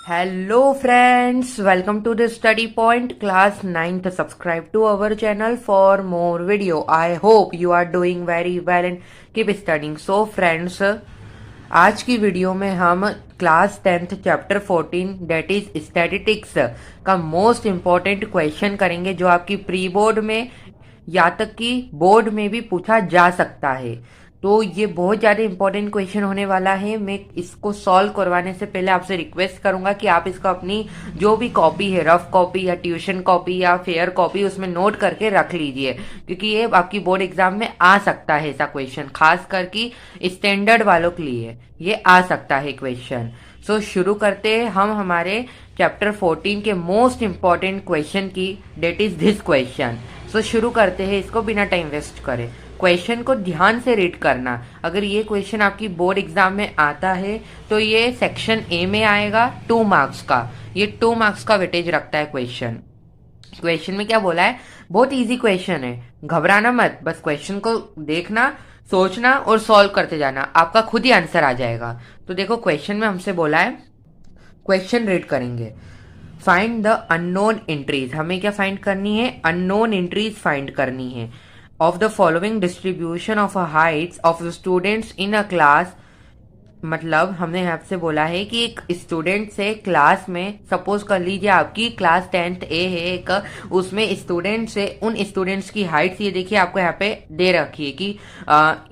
Hello friends, welcome to the study point class 9th. Subscribe to our channel for more video. I hope you are doing very well and keep studying. So friends, आज की video में हम class 10th chapter 14 that is statistics का most important question करेंगे जो आपकी pre board में या तक कि बोर्ड में भी पूछा जा सकता है। तो ये बहुत ज़्यादा इंपॉर्टेंट क्वेश्चन होने वाला है। मैं इसको सॉल्व करवाने से पहले आपसे रिक्वेस्ट करूंगा कि आप इसको अपनी जो भी कॉपी है, रफ कॉपी या ट्यूशन कॉपी या फेयर कॉपी, उसमें नोट करके रख लीजिए, क्योंकि ये आपकी बोर्ड एग्जाम में आ सकता है। ऐसा क्वेश्चन खास करके स्टैंडर्ड वालों के लिए ये आ सकता है क्वेश्चन। सो शुरू करते हैं हम हमारे चैप्टर 14 के मोस्ट इंपॉर्टेंट क्वेश्चन की, डेट इज दिस क्वेश्चन। सो शुरू करते हैं इसको बिना टाइम वेस्ट करे। क्वेश्चन को ध्यान से रीड करना। अगर ये क्वेश्चन आपकी बोर्ड एग्जाम में आता है तो ये सेक्शन ए में आएगा 2 मार्क्स का। ये 2 मार्क्स का वेटेज रखता है क्वेश्चन में क्या बोला है, बहुत इजी क्वेश्चन है, घबराना मत, बस क्वेश्चन को देखना, सोचना और सॉल्व करते जाना, आपका खुद ही आंसर आ जाएगा। तो देखो क्वेश्चन में हमसे बोला है, क्वेश्चन रीड करेंगे। फाइंड द अननोन एंट्रीज, हमें क्या फाइंड करनी है, अननोन एंट्रीज फाइंड करनी है of the following distribution of a heights of the students in a class। मतलब हमने आपसे बोला है कि एक स्टूडेंट से क्लास में, सपोज कर लीजिए आपकी क्लास 10th ए है एक, उसमें स्टूडेंट से उन स्टूडेंट्स की हाइट्स, ये देखिए आपको यहाँ पे दे रखी है कि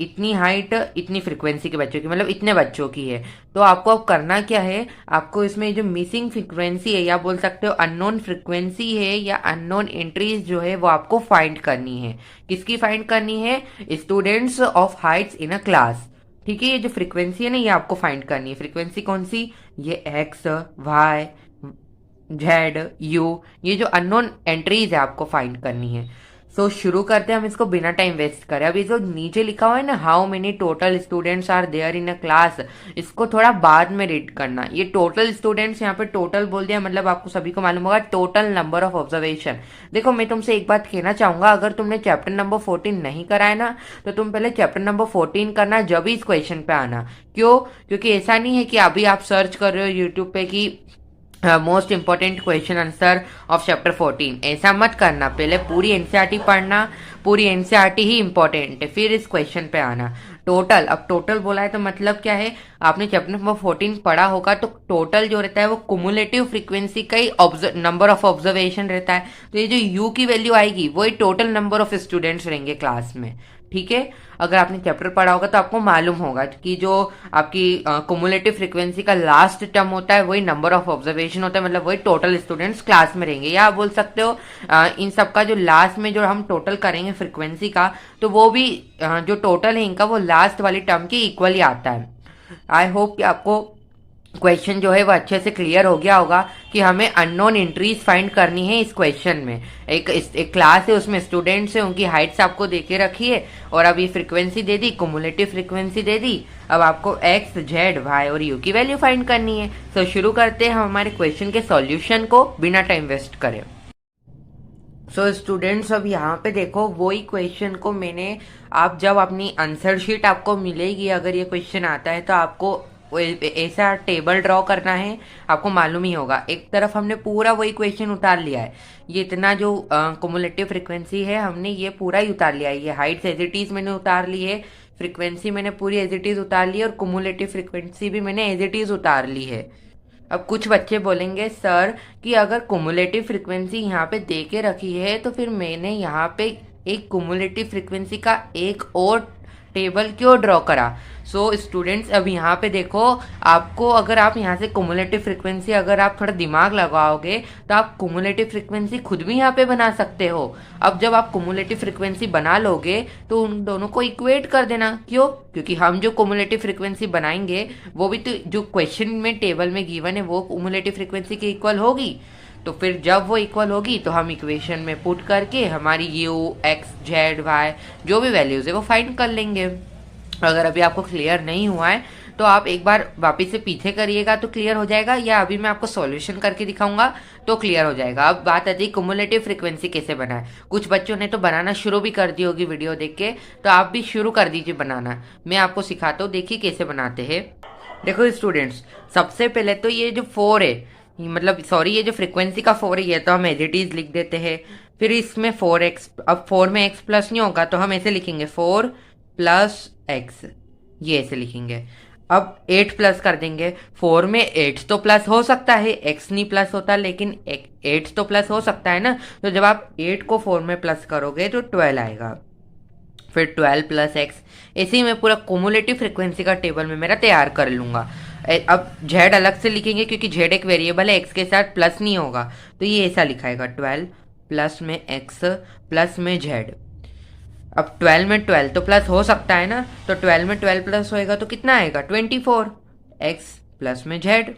इतनी हाइट इतनी फ्रीक्वेंसी के बच्चों की, मतलब इतने बच्चों की है। तो आपको अब करना क्या है, आपको इसमें जो मिसिंग फ्रीक्वेंसी है या बोल सकते हो अननोन फ्रीक्वेंसी है या अननोन एंट्रीज जो है वो आपको फाइंड करनी है। किसकी फाइंड करनी है, students of heights in a class. ठीक है, ये जो फ्रीक्वेंसी है ना ये आपको फाइंड करनी है। फ्रीक्वेंसी कौन सी, ये एक्स, वाई, जेड, यू, ये जो अननोन एंट्रीज है आपको फाइंड करनी है। सो शुरू करते हैं हम इसको बिना टाइम वेस्ट करें। अब ये जो नीचे लिखा हुआ है ना, how many total students are there in a class, इसको थोड़ा बाद में रीड करना। ये टोटल स्टूडेंट्स, यहाँ पे टोटल बोल दिया, मतलब आपको सभी को मालूम होगा टोटल नंबर ऑफ ऑब्जर्वेशन। देखो मैं तुमसे एक बात कहना चाहूंगा, अगर तुमने चैप्टर नंबर 14 नहीं करा है ना, तो तुम पहले चैप्टर नंबर 14 करना, जब इस क्वेश्चन पे आना। क्यों, क्योंकि ऐसा नहीं है कि अभी आप सर्च कर रहे हो यूट्यूब पे कि most important question answer of chapter 14, ऐसा मत करना। पहले पूरी एनसीईआरटी पढ़ना, पूरी एनसीईआरटी ही इंपॉर्टेंट है, फिर इस क्वेश्चन पे आना। टोटल, अब टोटल बोला है तो मतलब क्या है, आपने चैप्टर नंबर 14 पढ़ा होगा तो टोटल जो रहता है वो कुमुलेटिव फ्रीक्वेंसी का ही नंबर ऑफ ऑब्जर्वेशन रहता है। तो ये जो यू की वैल्यू आएगी वही टोटल नंबर ऑफ स्टूडेंट्स रहेंगे क्लास में। ठीक है, अगर आपने चैप्टर पढ़ा होगा तो आपको मालूम होगा कि जो आपकी कुमुलेटिव फ्रीक्वेंसी का लास्ट टर्म होता है वही नंबर ऑफ ऑब्जर्वेशन होता है, मतलब वही टोटल स्टूडेंट्स क्लास में रहेंगे। या आप बोल सकते हो इन सब का जो लास्ट में जो हम टोटल करेंगे फ्रीक्वेंसी का, तो वो भी जो टोटल है इनका वो लास्ट वाली टर्म के इक्वल ही आता है। आई होप कि आपको क्वेश्चन जो है वो अच्छे से क्लियर हो गया होगा कि हमें अननोन एंट्रीज फाइंड करनी है। इस क्वेश्चन में एक क्लास है, उसमें स्टूडेंट्स है, उनकी हाइट्स आपको देके रखी है और अब ये फ्रीक्वेंसी दे दी, कुमुलेटिव फ्रीक्वेंसी दे दी। अब आपको एक्स, जेड, वाई और यू की वैल्यू फाइंड करनी है। तो शुरू करते हैं हम हमारे क्वेश्चन के सॉल्यूशन को बिना टाइम वेस्ट करे। सो स्टूडेंट्स, अब यहाँ पे देखो वही क्वेश्चन को मैंने, आप जब अपनी आंसर शीट आपको मिलेगी, अगर ये क्वेश्चन आता है तो आपको ऐसा टेबल ड्रॉ करना है, आपको मालूम ही होगा। एक तरफ हमने पूरा वही क्वेश्चन उतार लिया है, ये इतना जो कुमुलेटिव फ्रीक्वेंसी है हमने ये पूरा ही उतार लिया है। ये हाइट्स एज इट इज मैंने उतार ली है, फ्रीक्वेंसी मैंने पूरी एज इट इज उतार ली है और कुमुलेटिव फ्रीक्वेंसी भी मैंने एज इट इज उतार ली है। अब कुछ बच्चे बोलेंगे सर कि अगर कुमुलेटिव फ्रीक्वेंसी यहाँ पे दे के रखी है तो फिर मैंने यहाँ पे एक कुमुलेटिव फ्रीक्वेंसी का एक और टेबल क्यों ड्रॉ करा। सो स्टूडेंट्स, अब यहाँ पे देखो, आपको अगर आप यहाँ से कुमुलेटिव फ्रीक्वेंसी, अगर आप थोड़ा दिमाग लगाओगे तो आप कुमुलेटिव फ्रीक्वेंसी खुद भी यहाँ पे बना सकते हो। अब जब आप कुमुलेटिव फ्रीक्वेंसी बना लोगे तो उन दोनों को इक्वेट कर देना। क्यों, क्योंकि हम जो कुमुलेटिव फ्रीक्वेंसी बनाएंगे वो भी तो जो क्वेश्चन में टेबल में गिवन है वो कुमुलेटिव फ्रीक्वेंसी के इक्वल होगी। तो फिर जब वो इक्वल होगी तो हम इक्वेशन में पुट करके हमारी यू, एक्स, जेड, वाई जो भी वैल्यूज है वो फाइंड कर लेंगे। अगर अभी आपको क्लियर नहीं हुआ है तो आप एक बार वापस से पीछे करिएगा तो क्लियर हो जाएगा, या अभी मैं आपको सॉल्यूशन करके दिखाऊंगा तो क्लियर हो जाएगा। अब बात आती है कुमुलेटिव फ्रीक्वेंसी कैसे बनाए। कुछ बच्चों ने तो बनाना शुरू भी कर दी होगी वीडियो देख के, तो आप भी शुरू कर दीजिए बनाना। मैं आपको सिखाता हूँ, देखिए कैसे बनाते हैं। देखो स्टूडेंट्स, सबसे पहले तो ये जो 4 है मतलब सॉरी, ये जो फ्रीक्वेंसी का 4 है ये तो हम एज इट इज लिख देते हैं। फिर इसमें 4x, अब 4 में x प्लस नहीं होगा तो हम ऐसे लिखेंगे 4 प्लस x, ये ऐसे लिखेंगे। अब 8 प्लस कर देंगे, 4 में 8 तो प्लस हो सकता है, x नहीं प्लस होता, लेकिन 8 तो प्लस हो सकता है ना। तो जब आप 8 को 4 में प्लस करोगे तो 12 आएगा। फिर 12 प्लस एक्स, ऐसे ही मैं पूरा कोमुलेटिव फ्रिक्वेंसी का टेबल में मेरा तैयार कर लूंगा। अब जेड अलग से लिखेंगे क्योंकि जेड एक वेरिएबल है, एक्स के साथ प्लस नहीं होगा, तो ये ऐसा लिखाएगा 12 प्लस में एक्स प्लस में जेड। अब 12 में 12 तो प्लस हो सकता है ना, तो 12 में 12 प्लस होएगा तो कितना आएगा 24 एक्स प्लस में जेड।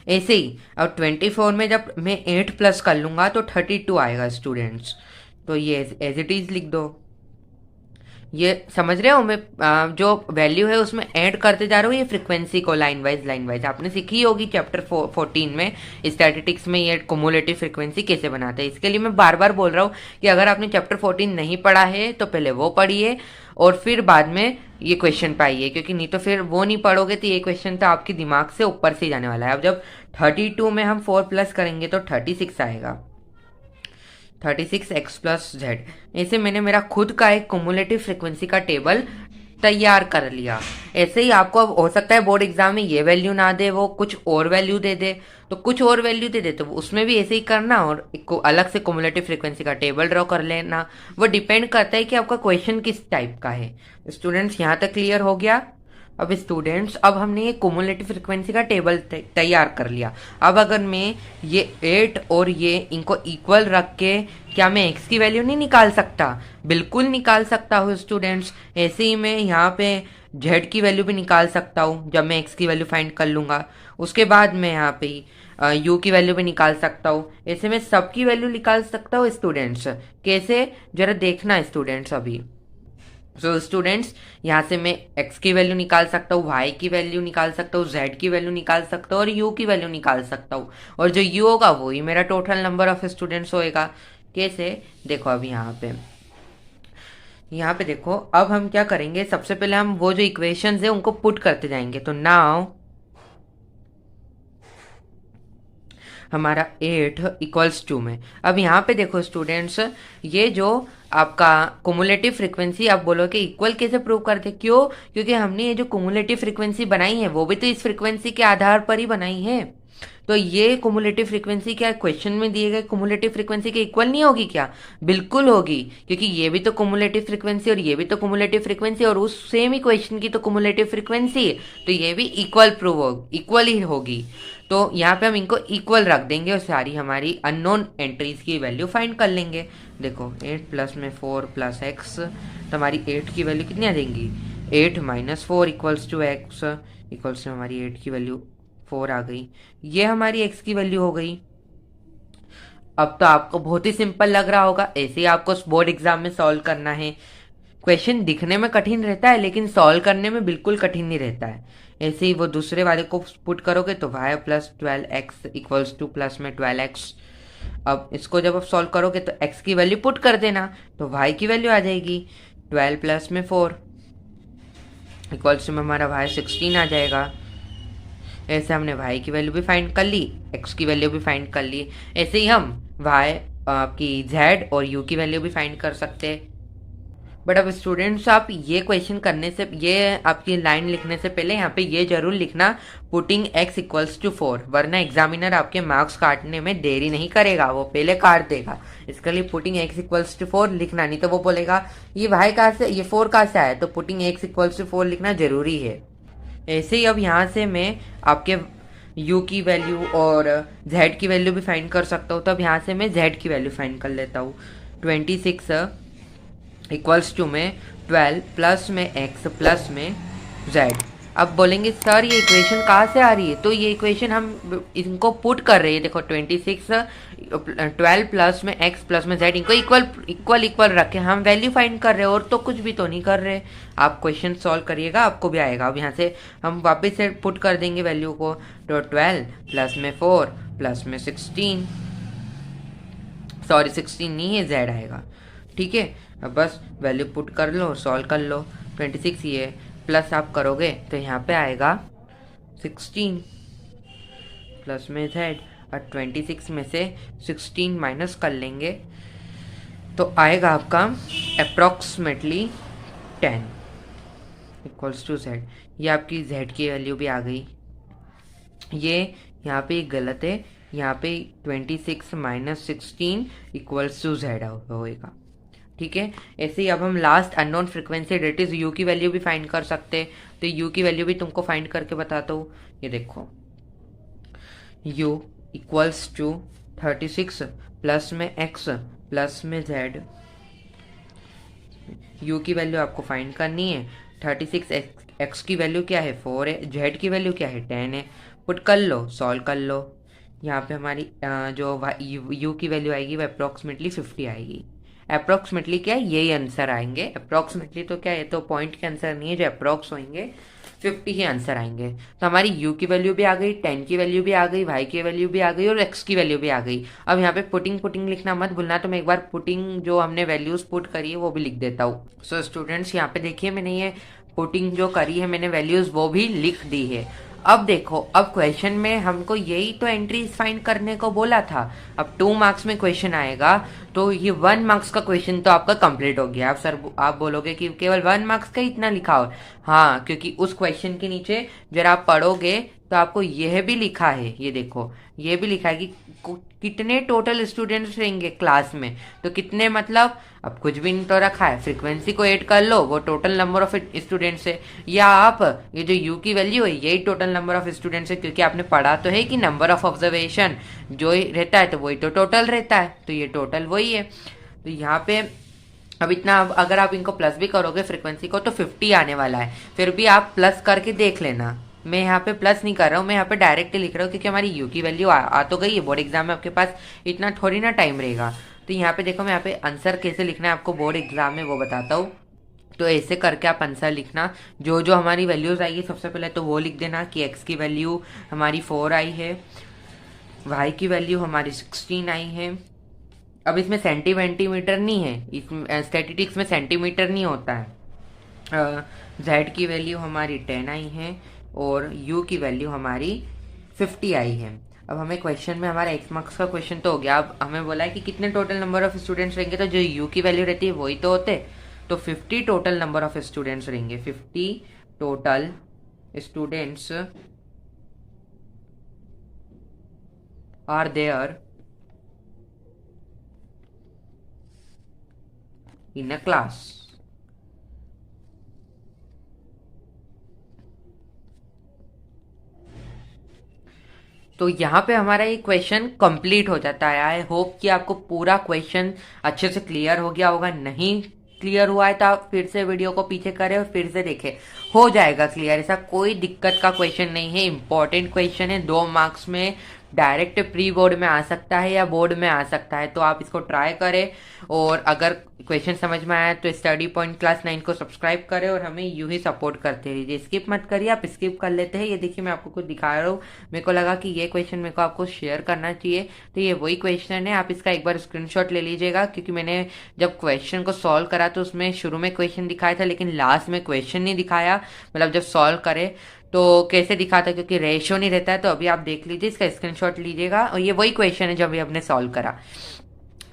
ऐसे ही अब 24 में जब मैं 8 प्लस कर लूंगा तो 32 आएगा स्टूडेंट्स। तो ये एज इट इज लिख दो। ये समझ रहे हो, मैं जो वैल्यू है उसमें ऐड करते जा रहा हूँ ये फ्रीक्वेंसी को लाइन वाइज आपने सीखी होगी चैप्टर 14 में स्टैटिस्टिक्स में ये कुमुलेटिव फ्रीक्वेंसी कैसे बनाते हैं। इसके लिए मैं बार बार बोल रहा हूँ कि अगर आपने चैप्टर 14 नहीं पढ़ा है तो पहले वो पढ़िए और फिर बाद में ये क्वेश्चन पाइए, क्योंकि नहीं तो फिर वो नहीं पढ़ोगे तो ये क्वेश्चन तो आपके दिमाग से ऊपर से जाने वाला है। अब जब 32 में हम 4 प्लस करेंगे तो 36 आएगा, 36x प्लस जेड। ऐसे मैंने मेरा खुद का एक कुमुलेटिव फ्रीक्वेंसी का टेबल तैयार कर लिया। ऐसे ही आपको अब हो सकता है बोर्ड एग्जाम में ये वैल्यू ना दे, वो कुछ और वैल्यू दे दे, तो कुछ और वैल्यू दे दे तो उसमें भी ऐसे ही करना और एक को अलग से कुमुलेटिव फ्रीक्वेंसी का टेबल ड्रॉ कर लेना। वो डिपेंड करता है कि आपका क्वेश्चन किस टाइप का है। स्टूडेंट्स यहाँ तक क्लियर हो गया। अब स्टूडेंट्स, अब हमने ये कुमुलेटिव फ्रीक्वेंसी का टेबल तैयार कर लिया। अब अगर मैं ये 8 और ये इनको इक्वल रख के क्या मैं x की वैल्यू नहीं निकाल सकता? बिल्कुल निकाल सकता हूँ स्टूडेंट्स। ऐसे ही मैं यहाँ पे z की वैल्यू भी निकाल सकता हूँ जब मैं x की वैल्यू फाइंड कर लूँगा। उसके बाद मैं यहाँ पे u की वैल्यू भी निकाल सकता हूँ। ऐसे मैं सबकी वैल्यू निकाल सकता हूँ स्टूडेंट्स। कैसे, जरा देखना स्टूडेंट्स अभी। सो स्टूडेंट्स, यहाँ से मैं x की वैल्यू निकाल सकता हूँ, y की वैल्यू निकाल सकता हूँ, z की वैल्यू निकाल सकता हूँ और u की वैल्यू निकाल सकता हूँ। और जो u होगा वही मेरा टोटल नंबर ऑफ स्टूडेंट्स होएगा। कैसे, देखो अब यहाँ पे देखो, अब हम क्या करेंगे, सबसे पहले हम वो जो इक्वेशंस है उनको पुट करते जाएंगे। तो नाउ हमारा 8 इक्वल्स 2 में, अब यहाँ पे देखो स्टूडेंट्स, ये जो आपका कुमुलेटिव फ्रीक्वेंसी आप बोलोगे इक्वल कैसे प्रूव करते, क्यों? क्योंकि हमने ये जो कुमुलेटिव फ्रीक्वेंसी बनाई है वो भी तो इस फ्रीक्वेंसी के आधार पर ही बनाई है। तो ये कुमुलेटिव फ्रीक्वेंसी क्या क्वेश्चन में दिए गए कुमुलेटिव फ्रीक्वेंसी के इक्वल नहीं होगी क्या? बिल्कुल होगी, क्योंकि ये भी तो कुमुलेटिव फ्रीक्वेंसी और ये भी तो कुमुलेटिव फ्रीक्वेंसी और उस सेम इक्वेशन की तो कुमुलेटिव फ्रीक्वेंसी है, तो ये भी इक्वल प्रूव हो, इक्वल ही होगी। तो यहाँ पे हम इनको इक्वल रख देंगे और सारी हमारी अननोन एंट्रीज की वैल्यू फाइंड कर लेंगे। देखो 8 प्लस में 4 प्लस एक्स, तो हमारी 8 की वैल्यू कितनी आ जाएंगी, 8 minus 4 equals to x, equals to हमारी 8 की वैल्यू 4 आ गई। ये हमारी x की वैल्यू हो गई। अब तो आपको बहुत ही सिंपल लग रहा होगा। ऐसे ही आपको बोर्ड एग्जाम में सॉल्व करना है। क्वेश्चन दिखने में कठिन रहता है लेकिन सॉल्व करने में बिल्कुल कठिन नहीं रहता है। ऐसे ही वो दूसरे वाले को पुट करोगे तो y plus 12x equals two plus में 12x। अब इसको जब आप सॉल्व करोगे तो x की वैल्यू पुट कर देना तो y की वैल्यू आ जाएगी 12 प्लस में 4 इक्वल्स टू में हमारा y 16 आ जाएगा। ऐसे हमने y की वैल्यू भी फाइंड कर ली, x की वैल्यू भी फाइंड कर ली। ऐसे ही हम y की z और u की वैल्यू भी फाइंड कर सकते हैं। बट अब स्टूडेंट्स, आप ये क्वेश्चन करने से, ये आपकी लाइन लिखने से पहले यहाँ पे ये जरूर लिखना पुटिंग x इक्वल्स टू 4, वरना एग्जामिनर आपके मार्क्स काटने में देरी नहीं करेगा, वो पहले काट देगा। इसके लिए पुटिंग x इक्वल्स टू 4 लिखना, नहीं तो वो बोलेगा ये y कहाँ से, ये 4 कहाँ से आया, तो पुटिंग x इक्वल्स टू 4 लिखना जरूरी है। ऐसे ही अब यहाँ से मैं आपके u की वैल्यू और z की वैल्यू भी फाइंड कर सकता हूँ। तो अब यहाँ से मैं z की वैल्यू फाइंड कर लेता हूँ। 26 इक्वल्स टू में 12 प्लस में x प्लस में z। अब बोलेंगे सर ये इक्वेशन कहाँ से आ रही है, तो ये इक्वेशन हम इनको पुट कर रहे हैं। देखो 26 12 प्लस में x प्लस में z, इनको इक्वल रखे हम वैल्यू फाइंड कर रहे हैं, और तो कुछ भी तो नहीं कर रहे। आप क्वेश्चन सॉल्व करिएगा आपको भी आएगा। अब यहाँ से हम वापस से पुट कर देंगे वैल्यू को, तो 12 प्लस में 4 प्लस में 16, सॉरी 16 नहीं है, z आएगा। ठीक है, अब बस वैल्यू पुट कर लो, सॉल्व कर लो। 26 ये प्लस आप करोगे तो यहाँ पे आएगा 16, प्लस में z और 26 में से 16 माइनस कर लेंगे तो आएगा आपका अप्रॉक्सीमेटली 10 इक्वल्स टू z। ये आपकी z की वैल्यू भी आ गई। ये यहाँ पे गलत है, यहाँ पे 26 माइनस 16 इक्वल्स टू z होएगा। ठीक है, ऐसे ही अब हम last unknown frequency that is u की वैल्यू भी फाइंड कर सकते हैं। तो u की वैल्यू भी तुमको फाइंड करके बताता हूँ। ये देखो u इक्वल्स टू 36 प्लस में x प्लस में z। u की वैल्यू आपको फाइंड करनी है। 36 x की वैल्यू क्या है 4 है, z की वैल्यू क्या है 10 है। पुट कर लो, सॉल्व कर लो। यहाँ पे हमारी जो u की वैल्यू आएगी वो अप्रॉक्सीमेटली 50 आएगी। अप्रॉक्सीमेटली क्या है, यही आंसर आएंगे। अप्रॉक्सीमेटली तो क्या है, तो पॉइंट के आंसर नहीं है, जो अप्रॉक्स होंगे 50 ही आंसर आएंगे। तो हमारी u की वैल्यू भी आ गई, 10 की वैल्यू भी आ गई, y की वैल्यू भी आ गई और x की वैल्यू भी आ गई। अब यहाँ पे पुटिंग लिखना मत भूलना, तो मैं एक बार पुटिंग जो हमने वैल्यूज पुट करी है वो भी लिख देता हूँ। सो स्टूडेंट्स यहाँ पे देखिए मैंने ये पुटिंग जो करी है मैंने वैल्यूज वो भी लिख दी है। अब देखो, अब क्वेश्चन में हमको यही तो एंट्रीज फाइंड करने को बोला था। अब 2 मार्क्स में क्वेश्चन आएगा तो ये 1 मार्क्स का क्वेश्चन तो आपका कंप्लीट हो गया। आप बोलोगे कि केवल 1 मार्क्स का इतना लिखा हो। हाँ, क्योंकि उस क्वेश्चन के नीचे जरा आप पढ़ोगे तो आपको यह भी लिखा है, ये देखो ये भी लिखा है कि कितने टोटल स्टूडेंट्स रहेंगे क्लास में। तो कितने मतलब अब कुछ भी नहीं तो रखा है, फ्रीक्वेंसी को ऐड कर लो, वो टोटल नंबर ऑफ स्टूडेंट्स है। या आप ये जो यू की वैल्यू है यही टोटल नंबर ऑफ स्टूडेंट्स है, क्योंकि आपने पढ़ा तो है कि नंबर ऑफ ऑब्जर्वेशन जो रहता है तो वही तो टोटल रहता है, तो ये टोटल वही है। तो यहाँ पे अब इतना, अगर आप इनको प्लस भी करोगे फ्रीक्वेंसी को तो 50 आने वाला है। फिर भी आप प्लस करके देख लेना, मैं यहाँ पे प्लस नहीं कर रहा हूँ, मैं यहाँ पे डायरेक्टली लिख रहा हूँ क्योंकि हमारी यू की वैल्यू आ तो गई है। बोर्ड एग्जाम में आपके पास इतना थोड़ी ना टाइम रहेगा। तो यहाँ पे देखो मैं यहाँ पे आंसर कैसे लिखना है आपको बोर्ड एग्जाम में वो बताता हूँ। तो ऐसे करके आप आंसर लिखना, जो जो हमारी वैल्यूज आएगी सबसे पहले तो वो लिख देना कि एक्स की वैल्यू हमारी 4 आई है, वाई की वैल्यू हमारी 16 आई है। अब इसमें सेंटीमीटर नहीं है, इसमें स्टैटिस्टिक्स में सेंटीमीटर नहीं होता है। जेड की वैल्यू हमारी 10 आई है और यू की वैल्यू हमारी 50 आई है। अब हमें क्वेश्चन में हमारा एक्स मार्क्स का क्वेश्चन तो हो गया। अब हमें बोला है कि कितने टोटल नंबर ऑफ स्टूडेंट्स रहेंगे, तो जो यू की वैल्यू रहती है वही तो होते, तो 50 टोटल नंबर ऑफ स्टूडेंट्स रहेंगे। 50 total students are there in a class. तो यहाँ पे हमारा ये क्वेश्चन कंप्लीट हो जाता है। आई होप कि आपको पूरा क्वेश्चन अच्छे से क्लियर हो गया होगा। नहीं क्लियर हुआ है तो आप फिर से वीडियो को पीछे करें और फिर से देखें, हो जाएगा क्लियर। ऐसा कोई दिक्कत का क्वेश्चन नहीं है, इंपॉर्टेंट क्वेश्चन है। 2 मार्क्स में डायरेक्ट प्री बोर्ड में आ सकता है या बोर्ड में आ सकता है, तो आप इसको ट्राई करें। और अगर क्वेश्चन समझ में आया तो स्टडी पॉइंट क्लास 9 को सब्सक्राइब करें और हमें यूं ही सपोर्ट करते रहिए। स्किप मत करिए, आप स्किप कर लेते हैं। ये देखिए मैं आपको कुछ दिखा रहा हूँ, मेरे को लगा कि ये क्वेश्चन मेरे को आपको शेयर करना चाहिए, तो ये वही क्वेश्चन है। आप इसका एक बार स्क्रीनशॉट ले लीजिएगा, क्योंकि मैंने जब क्वेश्चन को सॉल्व करा तो उसमें शुरू में क्वेश्चन दिखाया था लेकिन लास्ट में क्वेश्चन नहीं दिखाया, मतलब जब सॉल्व करे तो कैसे दिखाता, क्योंकि रेशियो नहीं रहता है। तो अभी आप देख लीजिए, इसका स्क्रीनशॉट लीजिएगा और ये वही क्वेश्चन है जो अभी हमने सॉल्व करा।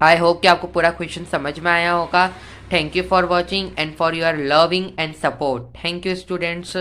आई होप कि आपको पूरा क्वेश्चन समझ में आया होगा। Thank you for watching and for your loving and support. Thank you students.